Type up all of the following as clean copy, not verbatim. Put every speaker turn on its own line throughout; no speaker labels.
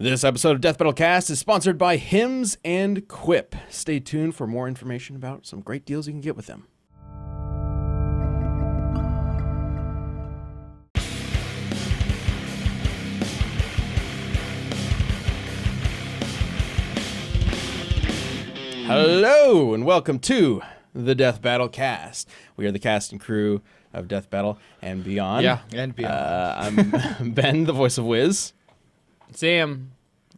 This episode of Death Battle Cast is sponsored by Hymns and Quip. Stay tuned for more information about some great deals you can get with them. Hello, and welcome to the Death Battle Cast. We are the cast and crew of Death Battle and beyond.
Yeah, and beyond.
I'm Ben, the voice of Wiz.
Sam,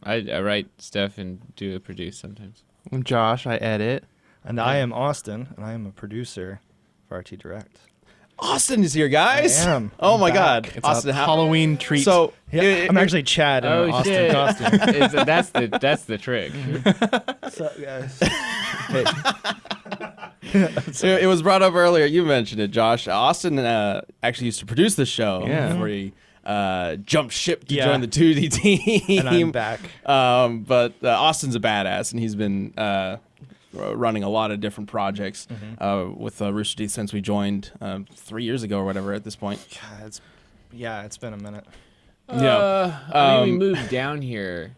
I write stuff and do produce sometimes.
I'm Josh, I edit.
And I am Austin, and I am a producer for RT Direct.
Austin is here, guys.
I am.
Oh
I'm
my
back.
God,
It's
Austin,
a Halloween treat.
So
Yeah, I'm actually Chad in an Austin
shit.
costume.
That's the trick.
What's up, guys?
it was brought up earlier. You mentioned it, Josh. Austin actually used to produce the show before he jumped ship to join the 2D team.
And I'm back.
But Austin's a badass, and he's been running a lot of different projects with Rooster Teeth since we joined 3 years ago or whatever at this point.
God, it's been a minute.
I mean, we moved down here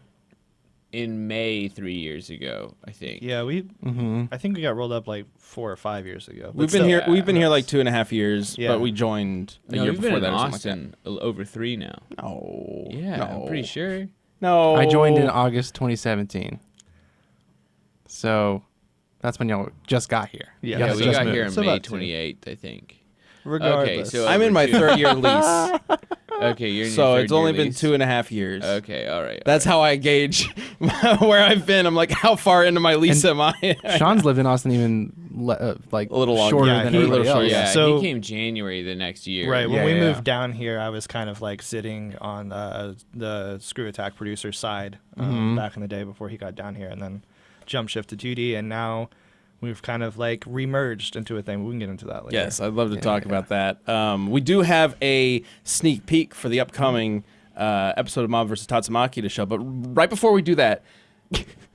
in May 3 years ago, I think.
Yeah, I think we got rolled up like 4 or 5 years ago.
We've been here like 2.5 years,
Yeah.
but we joined a year
we've
before
been
that
in
or something
Austin over 3 now.
like that. No.
Yeah,
no.
I'm pretty sure.
No.
I joined in August 2017. So that's when y'all just got here.
Yeah.
Yeah,
Y'all
we
just
got
moved.
here on
So
May
about
28th, I think.
Regardless.
so-
I'm in my third year lease,
Okay, you're in
so
your
it's
third
only
year
been
lease.
2.5 years.
Okay, all right.
That's how I gauge where I've been. I'm like, how far into my lease am I?
Sean's lived in Austin even like
A little longer.
shorter
Yeah,
than
he-
everybody else.
Yeah,
So-
he came January the next year.
Right, when
Yeah,
we
yeah.
moved down here, I was kind of like sitting on the Screw Attack producer's side back in the day before he got down here, and then jump shift to 2D, and now we've kind of like remerged into a thing. We can get into that later.
Yes, I'd love to talk about that. We do have a sneak peek for the upcoming episode of Mob vs. Tatsumaki to show, but right before we do that,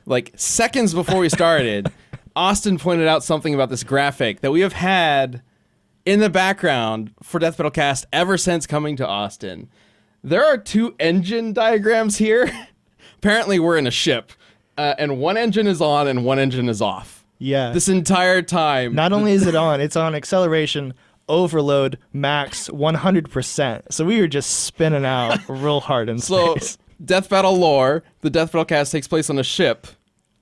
like seconds before we started, Austin pointed out something about this graphic that we have had in the background for Death Battle Cast ever since coming to Austin. There are 2 engine diagrams here. Apparently we're in a ship, and one engine is on and one engine is off.
Yeah.
This entire time.
Not only is it on, it's on acceleration overload max 100%. So we were just spinning out real hard in
So,
space.
Death Battle lore, the Death Battle Cast takes place on a ship,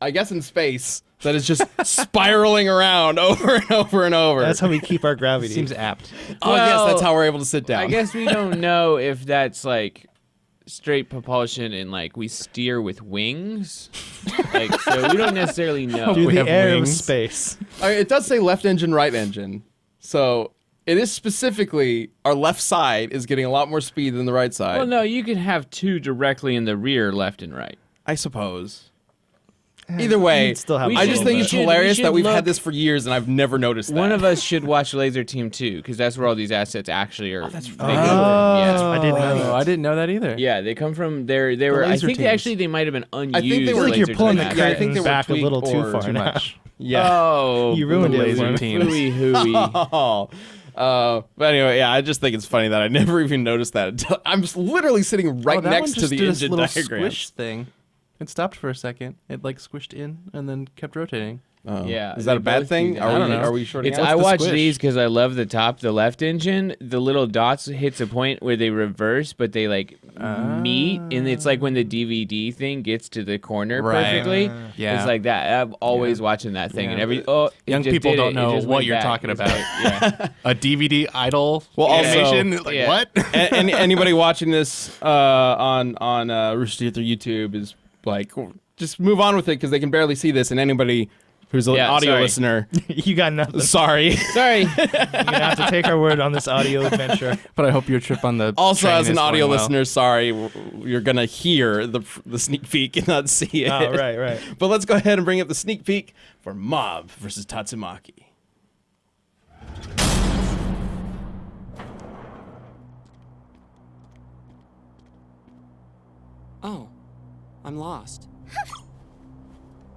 I guess in space, that is just spiraling around over and over and over.
That's how we keep our gravity.
Seems apt.
Oh, yes,
Well,
that's how we're able to sit down.
I guess we don't know if that's like straight propulsion and like we steer with wings. Like, so we don't necessarily know.
through
we
the
have
air
wings.
of space.
It does say left engine, right engine. So it is specifically our left side is getting a lot more speed than the right side.
Well, no, you can have 2 directly in the rear, left and right.
I suppose. Either way,
You'd still have
We
I
should-
just think
we
it's
should-
hilarious
we
that
should
we've
look-
had this for years and I've never noticed that.
One of us should watch Laser Team 2 because that's where all these assets actually are.
that's
they
right.
come from.
I didn't know
Oh,
that.
I didn't know that either.
Yeah, they come from there. They were. I
laser
think
teams.
actually they might have been unused.
I think they
I feel
were-
like you're
laser
pulling
team
the
assets.
Yeah, I think
curtains
they were
back a
tweaked
little too
or
far
Too
now.
much.
Yeah.
Oh,
You ruined it.
laser
Lauren.
teams.
Hooey hooey.
But anyway, yeah, I just think it's funny that I never even noticed that until I'm just literally sitting right
Oh, that
next
one
to
just
the
did this
engine
little
diagram.
squish thing. It stopped for a second. It like squished in and then kept rotating.
Oh.
Yeah,
Is that
they
a bad
both
thing?
do
Are
that.
we,
I don't know.
are we shorting
It's
out?
I
the
watch
squish?
these because I love the top, the left engine. The little dots hits a point where they reverse, but they like meet, and it's like when the DVD thing gets to the corner
Right.
perfectly.
Yeah.
It's like that. I'm always watching that thing, and
Yeah.
every it
Young
just
people
did
don't
it.
know
It just
what
went
you're
back.
talking
It's
about.
like, yeah.
A DVD idle
Well, also-
animation? Like,
Yeah.
what?
Anybody watching this on Rooster Teeth or YouTube is like, just move on with it because they can barely see this, and anybody who's an
Yeah,
audio
sorry.
listener,
You got nothing.
sorry.
Sorry.
You're gonna have to take our word on this audio adventure.
But I hope your trip on the
Also,
train
as an
is
audio
going well.
listener, sorry, you're gonna hear the sneak peek and not see it.
Oh, right.
But let's go ahead and bring up the sneak peek for Mob versus Tatsumaki.
Oh, I'm lost.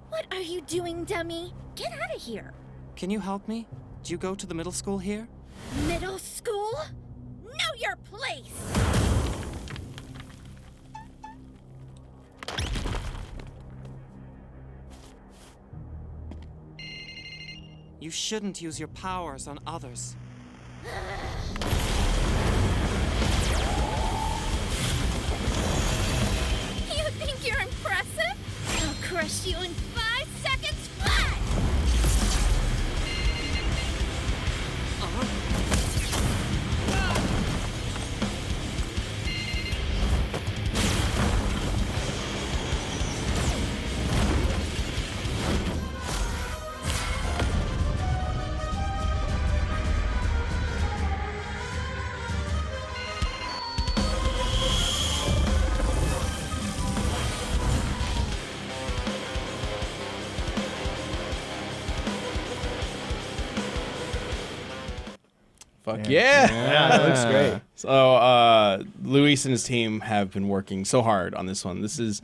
What are you doing, dummy? Get out of here.
Can you help me? Do you go to the middle school here?
Middle school? Know your place.
You shouldn't use your powers on others.
You think you're impressive? I'll crush you in 5 seconds flat!
Fuck yeah.
Yeah, that looks great.
So Luis and his team have been working so hard on this one. This is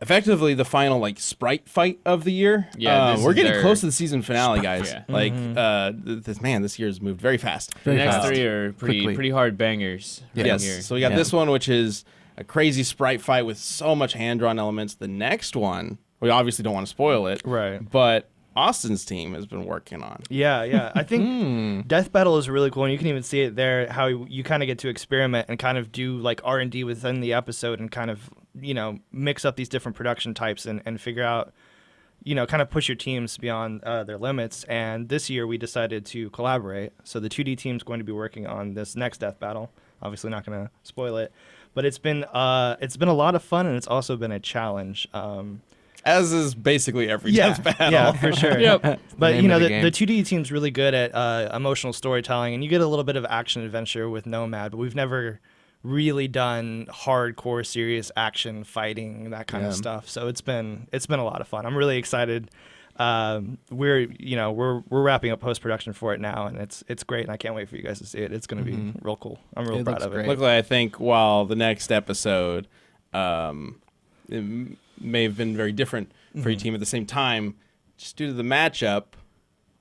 effectively the final like sprite fight of the year.
Yeah, this
we're
is
getting
their
close to the season finale, guys.
Yeah.
Like this year's moved very fast.
The next
fast.
3 are
Quickly.
pretty hard bangers. right
Yes.
here.
So we got
Yeah.
this one, which is a crazy sprite fight with so much hand drawn elements. The next one, we obviously don't want to spoil it,
Right.
but Austin's team has been working on.
Yeah. I think Death Battle is really cool, and you can even see it there, how you kind of get to experiment and kind of do like R&D within the episode and kind of, mix up these different production types and figure out, kind of push your teams beyond their limits. And this year we decided to collaborate. So the 2D team's going to be working on this next Death Battle. Obviously not going to spoil it, but it's been a lot of fun, and it's also been a challenge.
As is basically every death battle.
Yeah, for sure.
Yep.
But
Name of
the
the game.
2D team's really good at emotional storytelling, and you get a little bit of action adventure with Nomad, but we've never really done hardcore serious action fighting, that kind of stuff. So it's been a lot of fun. I'm really excited. We're wrapping up post production for it now, and it's great, and I can't wait for you guys to see it. It's going to be real cool. I'm real
It
proud
looks
of it.
great.
Luckily, I think while the next episode it may have been very different for your team at the same time, just due to the matchup,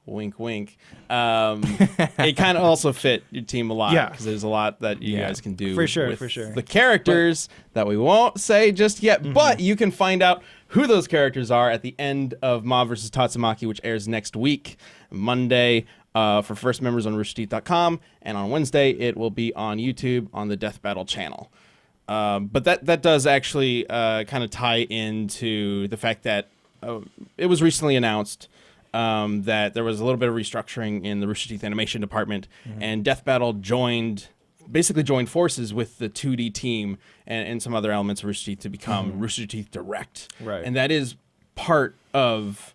wink, wink, it kind of also fit your team a lot.
Yeah.
Because there's a lot that you guys can do
For sure,
with
for sure.
the characters that we won't say just yet, but you can find out who those characters are at the end of Mob vs. Tatsumaki, which airs next week, Monday, for first members on roosterteeth.com, and on Wednesday it will be on YouTube on the Death Battle channel. But that does actually kind of tie into the fact that it was recently announced that there was a little bit of restructuring in the Rooster Teeth animation department, and Death Battle basically joined forces with the 2D team and some other elements of Rooster Teeth to become Rooster Teeth Direct.
Right.
And that is part of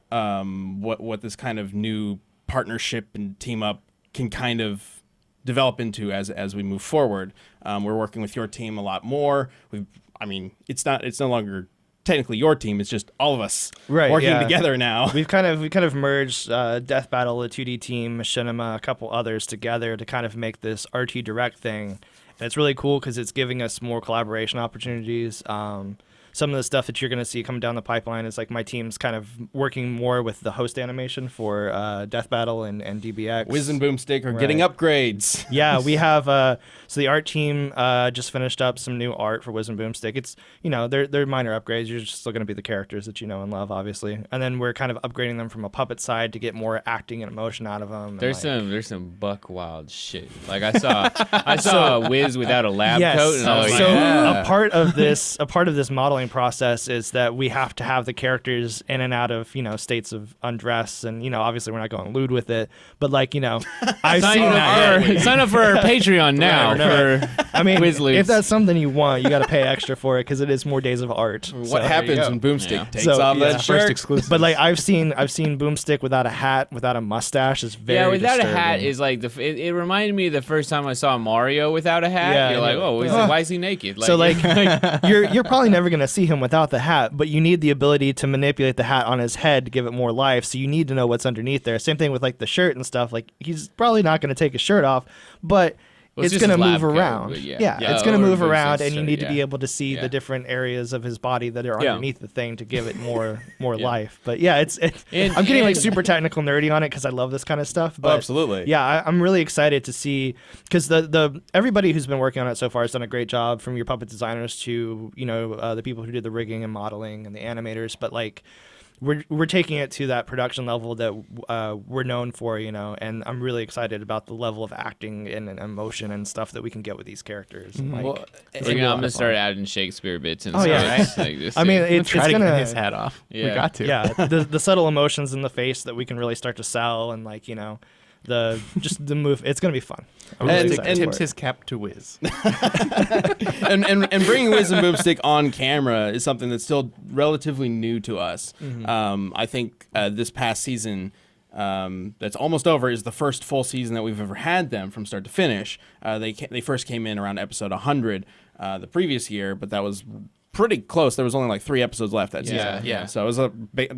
what this kind of new partnership and team up can kind of develop into as we move forward. We're working with your team a lot more. It's no longer technically your team. It's just all of us working together now.
We've kind of merged Death Battle, the 2D team, Machinima, a couple others together to kind of make this RT Direct thing. And it's really cool because it's giving us more collaboration opportunities. Some of the stuff that you're going to see coming down the pipeline is like my team's kind of working more with the host animation for Death Battle and DBX.
Wiz and Boomstick are
Right.
getting upgrades.
Yeah, we have so the art team just finished up some new art for Wiz and Boomstick. It's they're minor upgrades. You're just still going to be the characters that you know and love, obviously. And then we're kind of upgrading them from a puppet side to get more acting and emotion out of them.
There's some buck wild shit. Like I saw a Wiz without a lab coat, and I was
so
like,
a part of this modeling process is that we have to have the characters in and out of states of undress, and obviously we're not going lewd with it, but like I've seen
sign up for our Patreon now
I mean,
Wiz lewds.
if that's something you want, you got to pay extra for it because it is more days of art.
What happens when Boomstick
Yeah.
takes
So,
off
yeah.
that shirt?
First exclusive.
But like I've seen Boomstick without a hat, without a mustache. It's very
without a hat
disturbing.
is like it reminded me of the first time I saw Mario without a hat.
Yeah,
You're like, oh, why is he naked?
So like you're probably never gonna see him without the hat, but you need the ability to manipulate the hat on his head to give it more life. So you need to know what's underneath there. Same thing with like the shirt and stuff. Like he's probably not gonna take his shirt off, but
Well, it's
it's
just
gonna
his
move
lab coat,
around.
but
Yeah,
yeah.
it's gonna
Or
move
Boomstick's
around, and you
shirt,
need to be
yeah.
able to see
Yeah.
the different areas of his body that are
Yeah.
underneath the thing to give it more
Yeah.
life. But yeah, it's
And-
I'm getting like
and-
super technical nerdy on it because I love this kind of stuff. But
absolutely.
yeah, I'm really excited to see because the everybody who's been working on it so far has done a great job, from your puppet designers to the people who did the rigging and modeling and the animators. But like we're taking it to that production level that we're known for, and I'm really excited about the level of acting and emotion and stuff that we can get with these characters. And, like,
Well,
it's
I'm
gonna be a lot
gonna
of
start
fun.
adding Shakespeare bits and
Oh, yeah,
stuff. Like, just
I mean,
to-
it's
Try to
gonna
get his hat off. We
Yeah.
got to.
yeah, the subtle emotions in the face that we can really start to sell, and like the move. It's gonna be fun. I'm really
And-
excited
and
for
Tips
it.
his cap to Wiz.
and bringing Wiz and Boomstick on camera is something that's still relatively new to us. I think this past season, that's almost over, is the first full season that we've ever had them from start to finish. They first came in around episode 100 the previous year, but that was pretty close. There was only like 3 episodes left that season.
Yeah.
So it was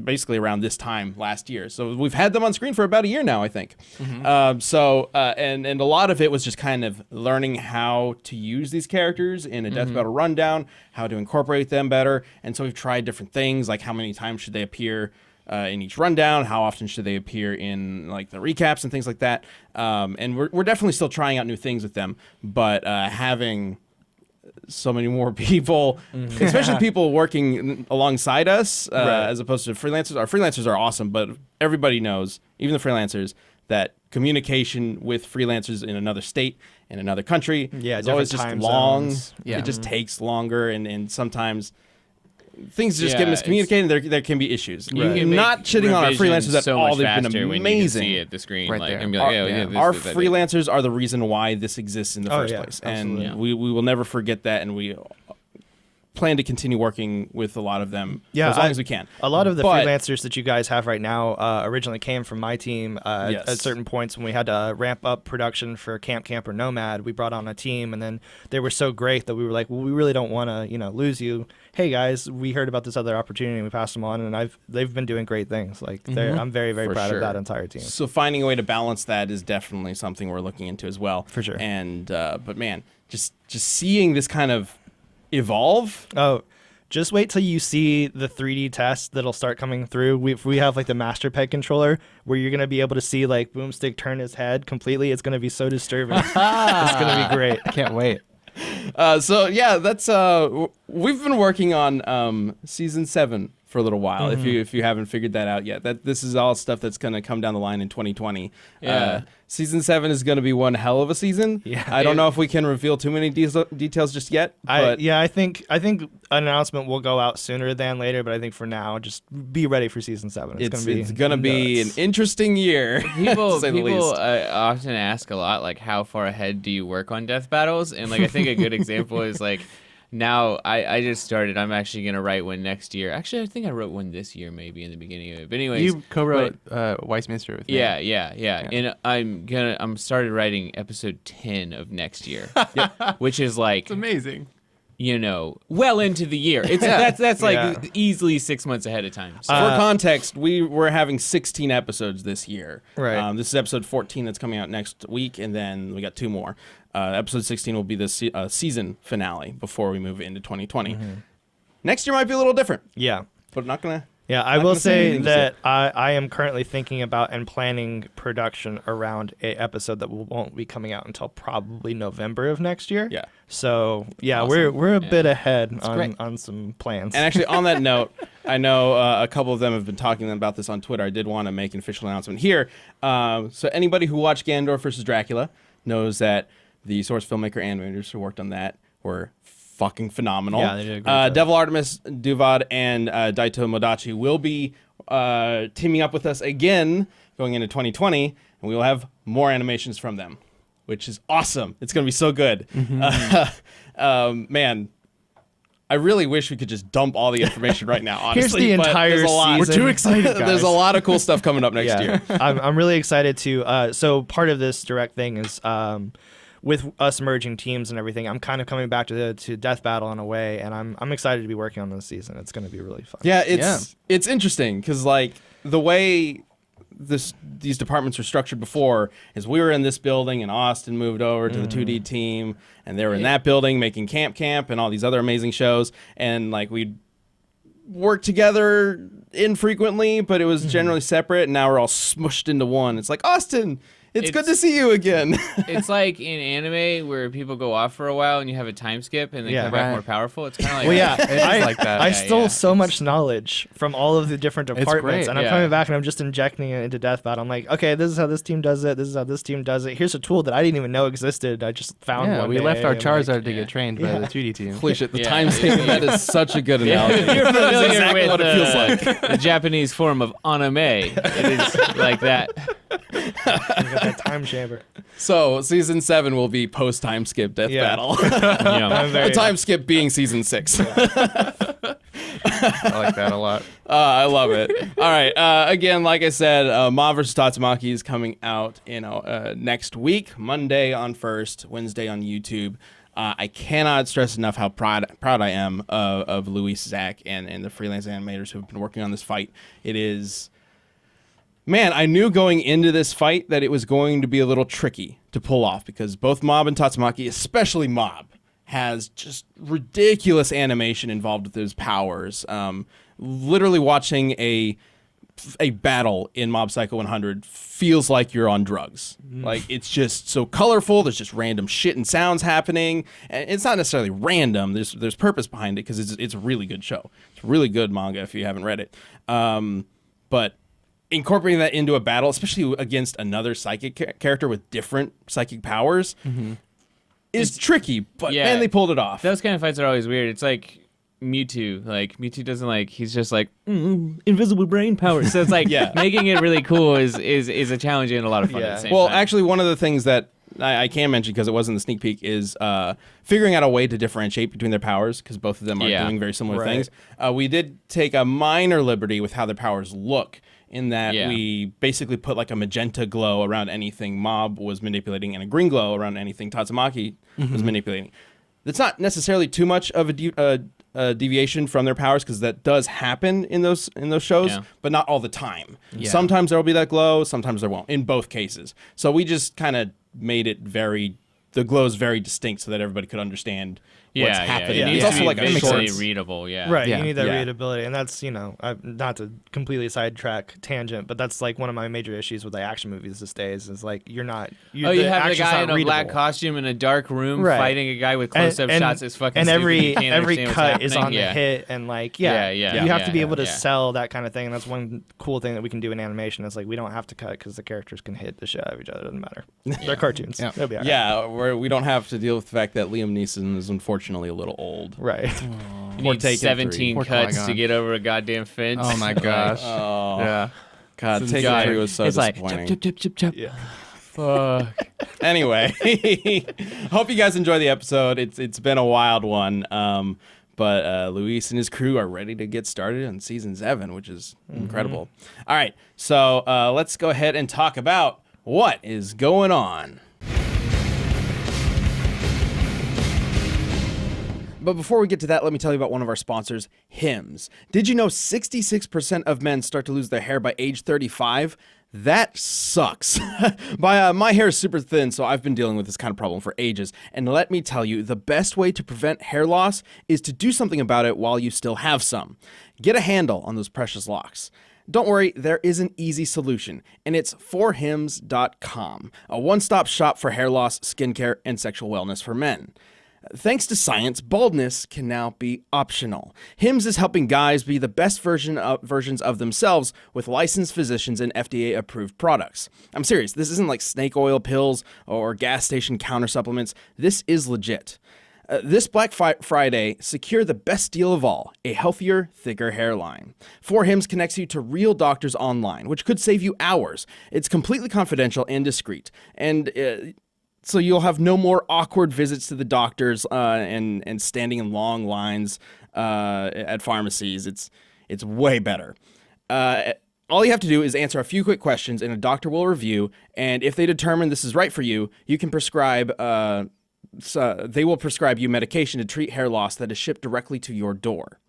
basically around this time last year. So we've had them on screen for about a year now, I think. And a lot of it was just kind of learning how to use these characters in a Death Battle rundown, how to incorporate them better. And so we've tried different things, like how many times should they appear in each rundown, how often should they appear in like the recaps and things like that. And we're definitely still trying out new things with them, but having so many more people, especially people working alongside us, as opposed to freelancers. Our freelancers are awesome, but everybody knows, even the freelancers, that communication with freelancers in another state, in another country, is always just
different time
long.
zones.
Yeah.
It just takes longer, and sometimes things just
Yeah,
get miscommunicated. There can be issues.
You can make
Not shitting on our
revisions
freelancers at
so
all.
much
They've
faster
been
when you can
amazing.
see it, the screen,
Right
like,
there.
and be like,
Our,
yeah, yeah, this
our
is that.
freelancers are the reason why this exists in the first
yeah,
place,
absolutely.
and we will never forget that, and we plan to continue working with a lot of them for as long as we can.
A lot of the
But-
freelancers that you guys have right now originally came from my team.
Yes.
At certain points when we had to ramp up production for Camp Camper Nomad, we brought on a team, and then they were so great that we were like, well, we really don't want to, lose you. Hey guys, we heard about this other opportunity, and we passed them on, and they've been doing great things. Like I'm very, very
For
proud
sure.
of that entire team.
So finding a way to balance that is definitely something we're looking into as well.
For sure.
And but man, just seeing this kind of evolve.
Oh, just wait till you see the 3D tests that'll start coming through. We have like the Master Peg controller where you're gonna be able to see like Boomstick turn his head completely. It's gonna be so disturbing. It's gonna be great.
Can't wait.
So yeah, that's we've been working on season 7 for a little while. If you haven't figured that out yet, this is all stuff that's gonna come down the line in 2020.
Yeah.
Season 7 is gonna be one hell of a season.
Yeah.
I don't know if we can reveal too many details just yet. But
I think an announcement will go out sooner than later, but I think for now, just be ready for season 7.
it's gonna be an
nuts.
interesting year.
People
to say the least.
often ask a lot, like, how far ahead do you work on death battles? And like, I think a good example is like, now I just started. I'm actually gonna write one next year. Actually, I think I wrote one this year, maybe in the beginning of it. But anyways,
You co-wrote Weissminster with me.
yeah. And I'm started writing episode 10 of next year, which is like,
It's amazing.
well into the year. It's that's like
Yeah.
easily 6 months ahead of time. So.
For context, we're having 16 episodes this year.
Right.
This is episode 14 that's coming out next week, and then we got 2 more. Episode 16 will be the season finale before we move into 2020. Next year might be a little different,
Yeah.
but not gonna.
Yeah, I
Not
will
gonna say
say
anything
that I am currently thinking about and planning production around a episode that won't be coming out until probably November of next year.
Yeah.
So yeah,
Awesome.
we're a bit ahead
great.
on some plans.
And actually, on that note, I know a couple of them have been talking about this on Twitter. I did want to make an official announcement here. So anybody who watched Ganondorf versus Dracula knows that the source filmmaker and animators who worked on that were fucking phenomenal.
Yeah, they did a great job.
Devil Artemis Duvad and Daito Modachi will be teaming up with us again going into 2020, and we will have more animations from them, which is awesome. It's going to be so good. Man, I really wish we could just dump all the information right now, honestly.
Here's the
but
entire
there's a lot.
season. We're too excited, guys.
There's a lot of cool stuff coming up next year.
I'm really excited to. So part of this direct thing is with us merging teams and everything. I'm kind of coming back to Death Battle in a way, and I'm excited to be working on this season. It's going to be really fun.
Yeah, it's interesting because like the way these departments were structured before is we were in this building and Austin moved over to the 2D team and they were in that building making Camp and all these other amazing shows, and like we'd work together infrequently, but it was generally separate, and now we're all smushed into one. It's like, Austin, It's good to see you again.
It's like in anime where people go off for a while and you have a time skip and they
Yeah.
come back
Right.
more powerful. It's kind of like
Well, yeah,
It is like that.
I
Yeah,
stole
yeah.
so much knowledge from all of the different departments,
great.
and I'm
Yeah.
coming back and I'm just injecting it into Death Battle. I'm like, okay, this is how this team does it. This is how this team does it. Here's a tool that I didn't even know existed. I just found
Yeah,
one
we
day,
left our
and,
Charizard
like,
to get trained by the 2D team.
Holy shit, the
Yeah.
time skip. That is such a good analogy.
If you're familiar
That's exactly
with
what it feels like.
the Japanese form of anime, it is like that.
you got that time chamber.
So season 7 will be post time skip Death
Yeah.
Battle.
You know.
I'm very,
The time skip being season 6.
I like that a lot.
I love it. All right. Again, like I said, Mob vs. Tatsumaki is coming out next week, Monday on First, Wednesday on YouTube. I cannot stress enough how proud I am of Luis, Zach, and the freelance animators who have been working on this fight. It is... Man, I knew going into this fight that it was going to be a little tricky to pull off because both Mob and Tatsumaki, especially Mob, has just ridiculous animation involved with his powers. Literally watching a battle in Mob Psycho 100 feels like you're on drugs. Like, it's just so colorful. There's just random shit and sounds happening. And it's not necessarily random. There's purpose behind it because it's a really good show. It's a really good manga if you haven't read it. But incorporating that into a battle, especially against another psychic character with different psychic powers, is tricky. But
Yeah.
man, they pulled it off.
Those kind of fights are always weird. It's like Mewtwo. Like Mewtwo doesn't he's just like invisible brain power. So it's like
Yeah.
making it really cool is a challenge and a lot of fun at
Yeah.
the same
Well,
time.
actually, one of the things that I can mention because it was in the sneak peek is figuring out a way to differentiate between their powers because both of them are
Yeah.
doing very similar
Right.
things. We did take a minor liberty with how their powers look in that
Yeah.
we basically put like a magenta glow around anything Mob was manipulating and a green glow around anything Tatsumaki was manipulating. That's not necessarily too much of a deviation from their powers because that does happen in those shows,
Yeah.
but not all the time.
Yeah.
Sometimes there will be that glow, sometimes there won't. In both cases, so we just kind of made it the glow is very distinct so that everybody could understand what's happening.
It
Yeah.
needs
It's
to
also
be
like a
visually
short.
readable. Yeah.
Right,
Yeah.
you need that
Yeah.
readability, and that's not to completely sidetrack tangent, but that's like one of my major issues with the action movies these days. Is like you
Oh, you have the
action's
guy
not
in a
readable.
black costume in a dark room
Right.
fighting a guy with close-up
And-
shots. Is fucking
and
stupid.
every
You can't
every
understand what's
cut is on
happening.
the
Yeah.
hit, and like you have to be able to sell that kind of thing. And that's one cool thing that we can do in animation. Is like we don't have to cut because the characters can hit the shit out of each other. It doesn't matter. They're cartoons.
Yeah.
They'll be all right.
Yeah, we don't have to deal with the fact that Liam Neeson is unfortunately a little old.
Right.
You
Or
need
Taken
17
Poor
cuts
Qui-Gon.
to get over a goddamn fence.
Oh my gosh.
Oh,
Yeah.
God,
Some
Taken
guy-
3 was so
it's like,
disappointing.
chop, chop, chop, chop.
Yeah.
Fuck.
Anyway, hope you guys enjoy the episode. It's been a wild one, but Luis and his crew are ready to get started on season 7, which is incredible. All right, so let's go ahead and talk about what is going on. But before we get to that, let me tell you about one of our sponsors, Hims. Did you know 66% of men start to lose their hair by age 35? That sucks. My hair is super thin, so I've been dealing with this kind of problem for ages. And let me tell you, the best way to prevent hair loss is to do something about it while you still have some. Get a handle on those precious locks. Don't worry, there is an easy solution, and it's forhims.com, a one-stop shop for hair loss, skincare, and sexual wellness for men. Thanks to science, baldness can now be optional. Hims is helping guys be the best versions of themselves with licensed physicians and FDA-approved products. I'm serious, this isn't like snake oil pills or gas station counter supplements. This is legit. This Black Friday, secure the best deal of all, a healthier, thicker hairline. 4Hims connects you to real doctors online, which could save you hours. It's completely confidential and discreet, and so you'll have no more awkward visits to the doctors and standing in long lines at pharmacies. It's way better. All you have to do is answer a few quick questions, and a doctor will review. And if they determine this is right for you, you can prescribe. They will prescribe you medication to treat hair loss that is shipped directly to your door.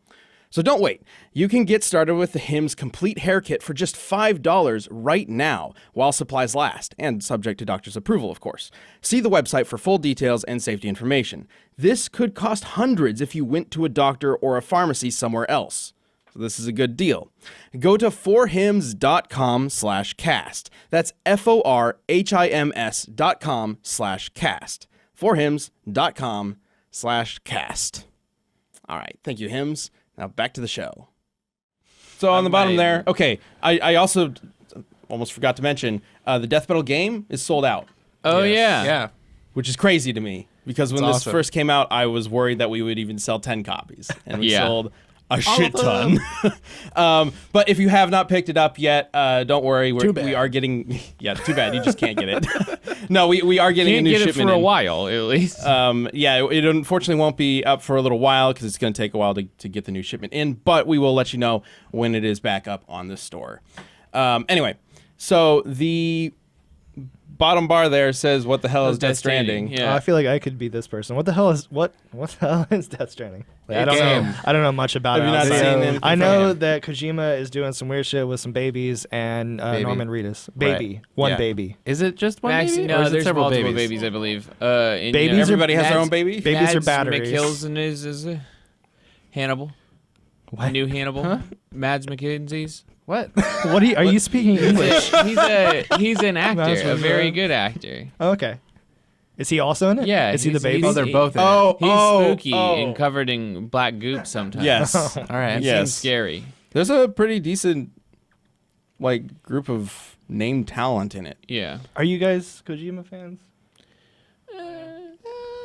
So don't wait. You can get started with the Hims Complete Hair Kit for just $5 right now while supplies last, and subject to doctor's approval, of course. See the website for full details and safety information. This could cost hundreds if you went to a doctor or a pharmacy somewhere else. So this is a good deal. Go to forhims.com/cast. That's forhims.com/cast. forhims.com/cast. All right. Thank you, Hims. Now back to the show. So on the bottom there, okay, I also almost forgot to mention the Death Battle game is sold out,
Oh yeah.
Yeah.
which is crazy to me because when
It's
this
awesome.
first came out, I was worried that we would even sell 10 copies, and we
Yeah.
sold a shit ton. But if you have not picked it up yet, don't worry. We are getting, yeah, too bad. You just can't get it. No, we are getting a
Can't
new
get it
shipment
for a
in.
while at least.
Yeah, it unfortunately won't be up for a little while because it's going to take a while to get the new shipment in, but we will let you know when it is back up on the store. Anyway, so the bottom bar there says, "What the hell is Death Stranding?"
Yeah.
I feel like I could be this person. What the hell is what the hell is Death Stranding? Like, I don't
Game.
know. I don't know much about
Have
it.
you not
outside-
seen anything
I
from
know
it?
that Kojima is doing some weird shit with some babies and
Baby.
Norman Reedus. Baby. One
Yeah.
baby.
Is it just one
Max,
baby?
no,
or is it
there's
several
multiple
babies?
babies, I believe.
Babies are-
Everybody has their
Mads-
own baby.
Babies are
Mads
batteries.
Mikkelsen is Hannibal.
What?
New Hannibal. Mads McKenzie's.
What?
What are you speaking English?
He's an actor,
Mads
a very
Mikkelsen.
good actor.
Oh, okay. Is he also in it?
Yeah,
Is he the
he's-
baby?
Oh, they're both in it.
He's spooky and covered in black goop sometimes.
Yes.
All right.
He
Yes.
seems scary.
There's a pretty decent group of named talent in it.
Yeah.
Are you guys Kojima fans?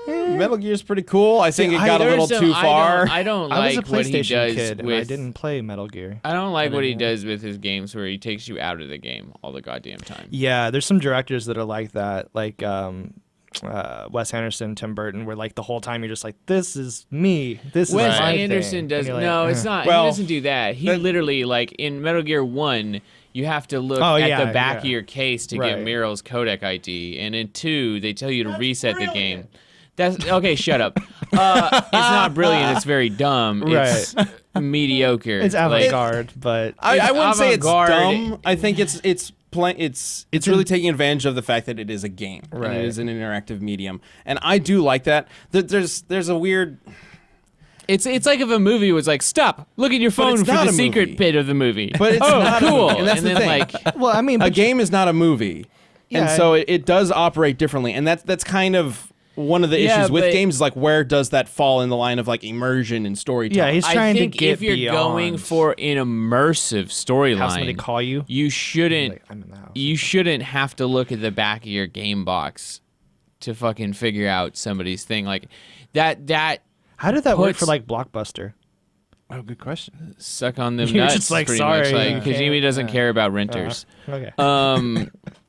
Metal Gear's pretty cool. I think it got a
There's
little
some-
too far.
I don't
I was
like
a
what he
PlayStation
does
kid and I
with.
didn't play Metal Gear.
I don't like what he does with his games, where he takes you out of the game all the goddamn time.
Yeah, there's some directors that are like that, like Wes Anderson, Tim Burton, where like the whole time you're just like, this is me. This
Wes
is my
Anderson
thing.
does
And you're like,
no, it's not.
Well,
he doesn't do that. He
that-
literally like in Metal Gear 1, you have to look
Oh,
at
yeah,
the back
yeah.
of your case to
Right.
get Meryl's codec ID, and in 2, they tell you to reset the game. That's okay. Shut up. It's not brilliant. It's very dumb. It's mediocre.
It's
Like,
avant-garde, but
I wouldn't say it's
avant-garde.
dumb. I think it's really taking advantage of the fact that it is a game and
Right.
it is an interactive medium, and I do like that. There's a weird.
It's like if a movie was like, stop, look at your phone
it's
for
not
the
a
secret
movie.
bit of the movie.
But it's
oh,
not a
cool.
movie, and that's the
then
thing.
like,
well, I mean,
A
but
game is not a movie, and
Yeah.
so it does operate differently, and that's kind of one of the
Yeah,
issues with
but-
games is like, where does that fall in the line of like immersion and storytelling?
yeah, he's
I
trying
think
to get
if you're
beyond
going for an immersive
have somebody
storyline,
call you.
you shouldn't.
Like, I'm in the house.
You shouldn't have to look at the back of your game box to fucking figure out somebody's thing. Like that
How did that work for
puts-
like Blockbuster?
Oh, good question.
suck on them
You're
nuts.
just like,
pretty
sorry,
much. Like
you
Kojima
can't-
doesn't care about renters.
Okay.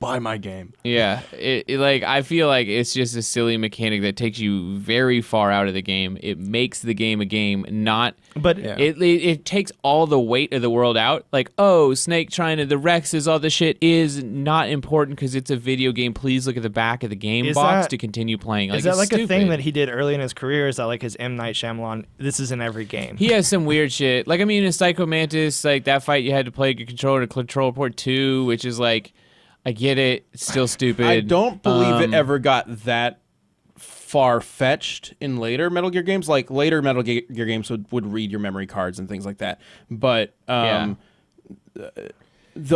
Buy my game.
Yeah, like I feel like it's just a silly mechanic that takes you very far out of the game. It makes the game a game, not.
But
Yeah.
It takes all the weight of the world out. Like, oh, Snake trying to the Rexes, all this shit is not important because it's a video game. Please look at the back of the game
Is
box
that-
to continue playing. Like,
is that
it's
like a thing
stupid.
that he did early in his career? Is that like his M. Night Shyamalan? This is in every game.
He has some weird shit. Like, I mean, in Psycho Mantis, like that fight you had to play a controller to control port 2, which is like, I get it. It's still stupid.
I don't believe it
Um,
ever got that far-fetched in later Metal Gear games. Like later Metal Gear games would read your memory cards and things like that. But the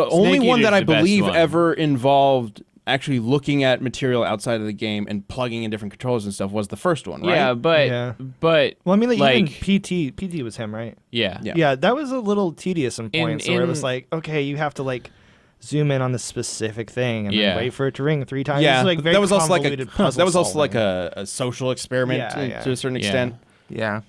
only one
Eater's
that I
the best
believe
one.
ever involved actually looking at material outside of the game and plugging in different controllers and stuff was the first one, right?
Yeah, but
Yeah.
but
Well, I mean, like, even
like
PT was him, right?
yeah.
Yeah.
Yeah, that was a little tedious in points where it was
in-
like, okay, you have to like zoom in on this specific thing and
Yeah.
then wait for it to ring 3 times.
Yeah,
It's like very
that was also like
convoluted
that
puzzle
was also like
solving.
a social experiment
Yeah.
to a certain
Yeah.
extent.
Yeah.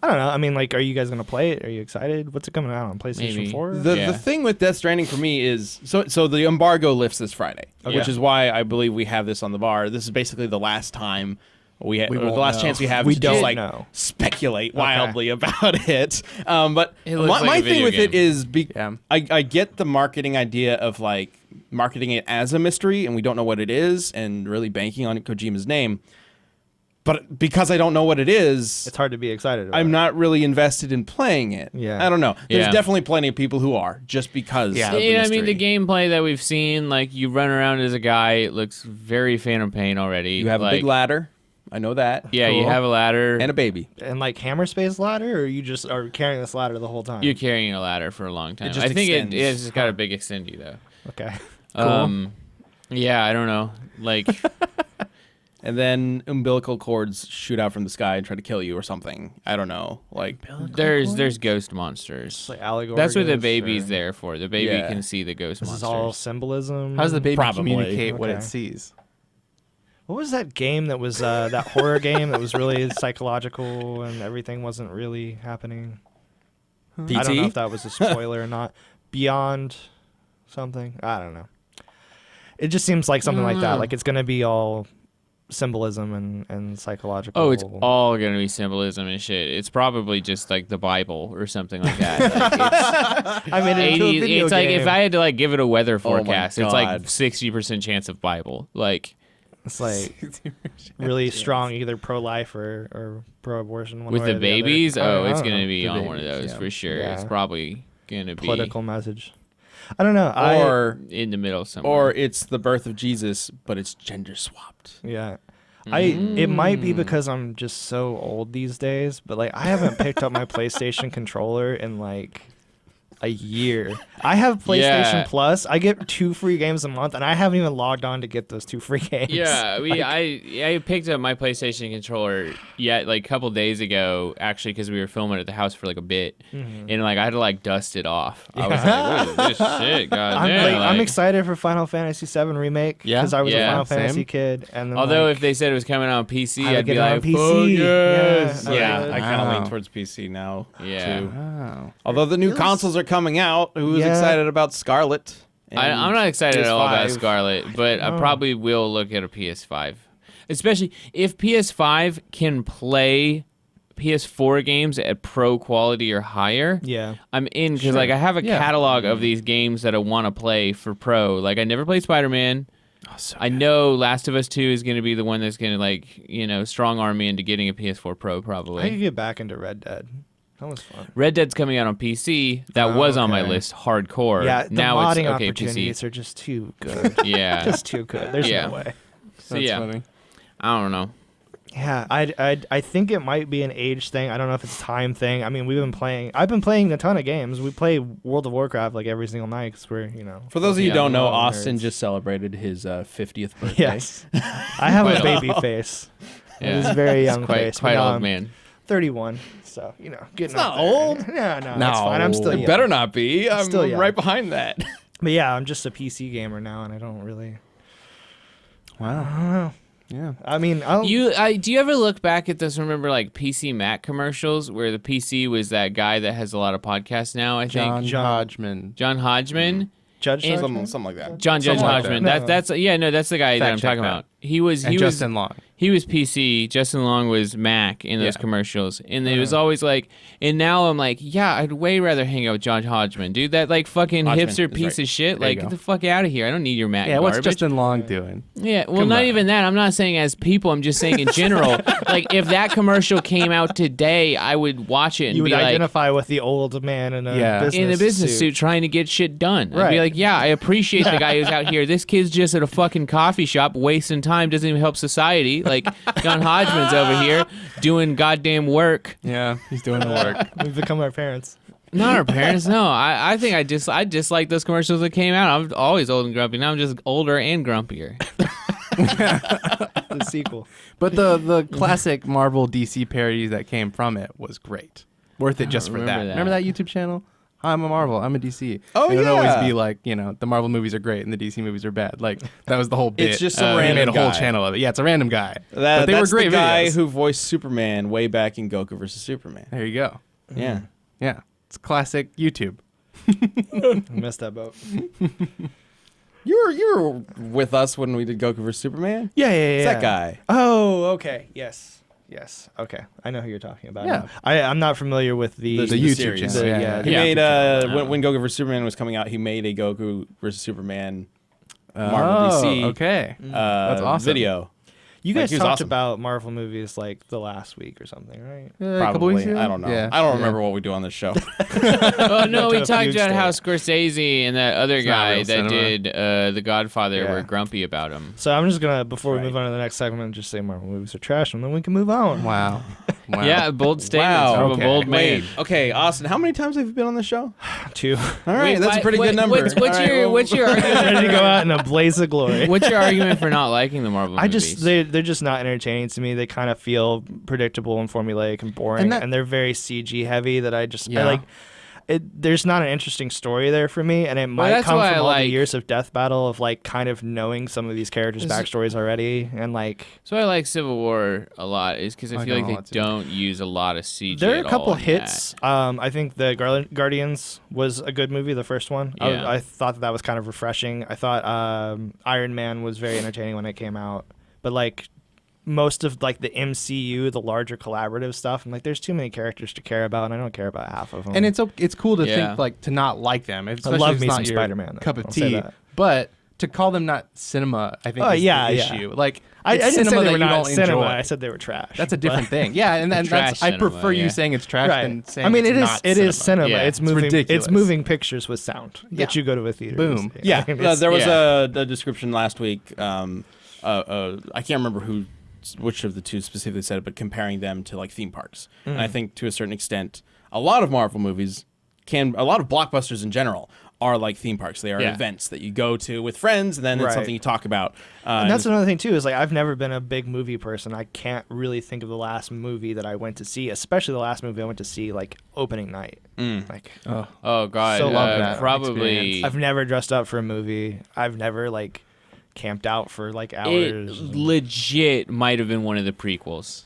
I don't know. I mean, like, are you guys gonna play it? Are you excited? What's it coming out on PlayStation
Maybe.
4?
The
Yeah.
thing with Death Stranding for me is so the embargo lifts this Friday,
Okay.
which is why I believe we have this on the bar. This is basically the last time or the
won't
last
know.
chance we have
We
to just
don't
like
know.
speculate wildly about it. But
It looks
my,
like
my
a
thing
video
with it
game.
is
Yeah.
I get the marketing idea of like marketing it as a mystery and we don't know what it is and really banking on Kojima's name. But because I don't know what it is,
It's hard to be excited about.
I'm not really invested in playing it.
Yeah.
I don't know. There's
Yeah.
definitely plenty of people who are just because.
Yeah.
of the
Yeah, I mean,
mystery.
the gameplay that we've seen, like you run around as a guy, it looks very Phantom Pain already.
You have
like,
a big ladder. I know that.
Yeah, you
Cool.
have a ladder.
And a baby.
And like hammer space ladder, or you just are carrying this ladder the whole time?
You're carrying a ladder for a long time.
just
I think
extends.
it's just got a big extendy though.
Okay.
Yeah, I don't know. Like,
And then umbilical cords shoot out from the sky and try to kill you or something. I don't know. Like,
there's ghost monsters.
It's like allegory.
That's what the baby's there for. The baby
Yeah.
can see the ghost
This
monsters.
is all symbolism.
How does the baby
Probably.
communicate what
Okay.
it sees?
What was that game that was that horror game that was really psychological and everything wasn't really happening?
PT?
I don't know if that was a spoiler or not. Beyond something? I don't know. It just seems like something like that. Like it's going to be all symbolism and psychological.
Oh, it's all gonna be symbolism and shit. It's probably just like the Bible or something like that. Like,
I made it into a video
it's like
game.
if I had to like give it a weather
Oh my
forecast, it's like
God.
60% chance of Bible. Like
It's like really strong, either pro-life or pro-abortion. One
with
way
the
or the other.
babies,
I don't
it's
know.
gonna be
The
on one of
babies,
those
yeah.
for sure.
Yeah.
It's probably gonna be
Political message. I don't know.
or
in the middle somewhere.
or it's the birth of Jesus, but it's gender swapped.
Yeah. It might be because I'm just so old these days, but like I haven't picked up my PlayStation controller in like a year. I have PlayStation
Yeah.
Plus. I get 2 free games a month, and I haven't even logged on to get those 2 free games.
Yeah,
Like,
I picked up my PlayStation controller like a couple days ago, actually, because we were filming at the house for like a bit, and like I had to like dust it off. I was like, what is this shit? God damn,
I'm excited for Final Fantasy VII remake
Yeah?
because I was
Yeah,
a Final Fantasy
same.
kid, and then
Although
like,
if they said it was coming out on PC,
I would
I'd
get
be
it on
like,
PC.
fuck yes.
Yeah.
Yeah, I kind of
Wow.
lean towards PC now
Yeah.
too.
Oh.
Although the new
feels-
consoles are coming out, who's
Yeah.
excited about Scarlet?
I'm not excited at all about
PS5.
Scarlet, but I probably will look at a PS5. Especially if PS5 can play PS4 games at pro quality or higher.
yeah,
I'm in because like I have a
Yeah.
catalog of these games that I want to play for pro. Like I never played Spider-Man.
Oh, so
I know Last of Us 2 is going to be the one that's going to like, strong arm me into getting a PS4 Pro
I could
probably.
get back into Red Dead. That was fun.
Red Dead's coming out on PC. That was on my
okay.
list hardcore.
Yeah, the
now
modding
it's okay
opportunities
PC.
are just too good.
Yeah.
Just too good. There's
Yeah.
no way.
So
that's
yeah.
funny.
I don't know.
Yeah, I think it might be an age thing. I don't know if it's a time thing. I mean, I've been playing a ton of games. We play World of
Oh,
Warcraft like every single night because we're,
For those of you who
Yeah,
don't know,
we're all
Austin
nerds.
just celebrated his 50th birthday.
Yes. I have a baby face.
Yeah.
It is very young
Quite
face. but
quite
now
old
I'm
man.
31, so getting
not
up there.
old.
No, it's
No.
fine. I'm still
It
young.
better not be. I'm
Still young.
right behind that.
But yeah, I'm just a PC gamer now, and I don't really.
Wow. Yeah.
I mean,
Do you ever look back at this? Remember like PC Mac commercials where the PC was that guy that has a lot of podcasts now? I
John
think
John-
Hodgman.
John Hodgman.
Judge
And-
Hodgman?
Something like that.
John Judge
Something like
Hodgman.
that.
That's the guy that
Fact
I'm
check
talking
that.
about. He was
And Justin Long.
He was PC. Justin Long was Mac in those
Yeah.
commercials, and it was always like. And now I'm like, yeah, I'd way rather hang out with John Hodgman, dude. That like fucking
Hodgman
hipster
is
piece
right.
of shit.
There you
Like,
go.
get the fuck out of here. I don't need your Mac
Yeah, what's
garbage.
Justin Long doing?
Yeah, well,
Come
not
on.
even that. I'm not saying as people. I'm just saying in general. Like, if that commercial came out today, I would watch it and
You would
be like,
identify with the old man in a
Yeah.
business
in a business suit trying to get shit done. I'd be
Right.
like, yeah, I appreciate the guy who's out here. This kid's just at a fucking coffee shop wasting time, doesn't even help society. Like, John Hodgman's over here doing goddamn work.
Yeah, he's doing the work.
We've become our parents.
Not our parents, no. I think I dislike those commercials that came out. I'm always old and grumpy. Now I'm just older and grumpier.
The sequel.
But the classic Marvel DC parodies that came from it was great. Worth it just for
remember
that.
that.
Remember that YouTube channel? I'm a Marvel. I'm a DC.
Oh,
and it would always
yeah.
be like, the Marvel movies are great and the DC movies are bad. Like that was the whole bit.
It's just some
He
random
made a whole
guy.
channel of it. Yeah, it's a random guy. But they
That's
were great
the guy
videos.
who voiced Superman way back in Goku vs. Superman.
There you go.
Yeah.
Yeah, it's classic YouTube.
I missed that boat.
You were with us when we did Goku vs. Superman?
Yeah.
It's that guy.
Oh, okay. Yes. Okay. I know who you're talking about.
Yeah.
now. I'm not familiar with the
The YouTube
series.
channel.
Yeah.
He
Yeah.
made when Goku vs. Superman was coming out, he made a Goku vs. Superman Marvel DC
Okay.
that's
awesome.
video.
You
Like,
guys
he was
talked
awesome.
about Marvel movies like the last week or something, right?
A couple weeks
Probably.
ago?
I don't know.
Yeah.
I don't remember what we do on this show.
Oh no, we
to a
talked
fugue
about how
state.
Scorsese and that other
not
guy
real
that
cinema.
did The Godfather
Yeah.
were grumpy about him.
So I'm just gonna, before we
Right.
move on to the next segment, just say Marvel movies are trash, and then we can move on.
Wow. Wow.
Yeah, bold statements
Wow.
from
Okay.
a bold man.
Wait, okay, Austin, how many times have you been on this show?
Two.
All right,
Wait,
that's a pretty good number.
What's
All right,
your
well-
what's your
Ready to
argument?
go out in a blaze of glory.
What's your argument for not liking the Marvel
I
movies?
just they're just not entertaining to me. They kind of feel predictable and formulaic and boring,
And
and,
that-
they're very CG heavy. That I just I
Yeah.
like. There's not an interesting story there for me, and it might
that's
come
why
from
I
all the
like-
years of Death Battle of like kind of knowing some of these characters'
Is it-
backstories already, and like
So I like Civil War a lot is because I
I
feel like
know a
they
lot, too.
don't use a lot of CG.
there are a
at
couple
all in
hits. I think the Guardians was a good movie, the first one.
Yeah.
I thought that was kind of refreshing. I thought Iron Man was very entertaining when it came out, but like most of like the MCU, the larger collaborative stuff, I'm like, there's too many characters to care about, and I don't care about half of them.
And it's cool to
Yeah.
think like to not like them. Especially
love
if it's
me
not
some
your
Spider-Man, though.
cup of
I'll say
tea.
that.
But to call them not cinema, I think
Oh,
is
yeah,
the
yeah.
issue. Like
I
it's
didn't say
cinema
they
that
were
you
not
don't
cinema.
enjoy.
I said they were trash.
That's a
but-
different thing. Yeah, and that's
Trash
I
cinema,
prefer
yeah.
you saying it's trash
Right.
than saying
I mean,
it's
it is.
not
It is cinema.
Yeah.
It's
It's
moving.
ridiculous.
It's moving pictures with sound
Yeah.
that you go to a theater.
Boom.
to see.
Yeah,
I mean, it's-
there was
Yeah.
a description last week. I can't remember which of the two specifically said it, but comparing them to like theme parks. And I think to a certain extent, a lot of Marvel movies a lot of blockbusters in general are like theme parks. They are
Yeah.
events that you go to with friends, and then it's
Right.
something you talk about.
And that's another thing too, is like I've never been a big movie person. I can't really think of the last movie that I went to see, especially the last movie I went to see like opening night. Like
Oh god,
So love
that
probably.
experience.
I've never dressed up for a movie. I've never like camped out for like
It
hours.
legit might have been one of the prequels.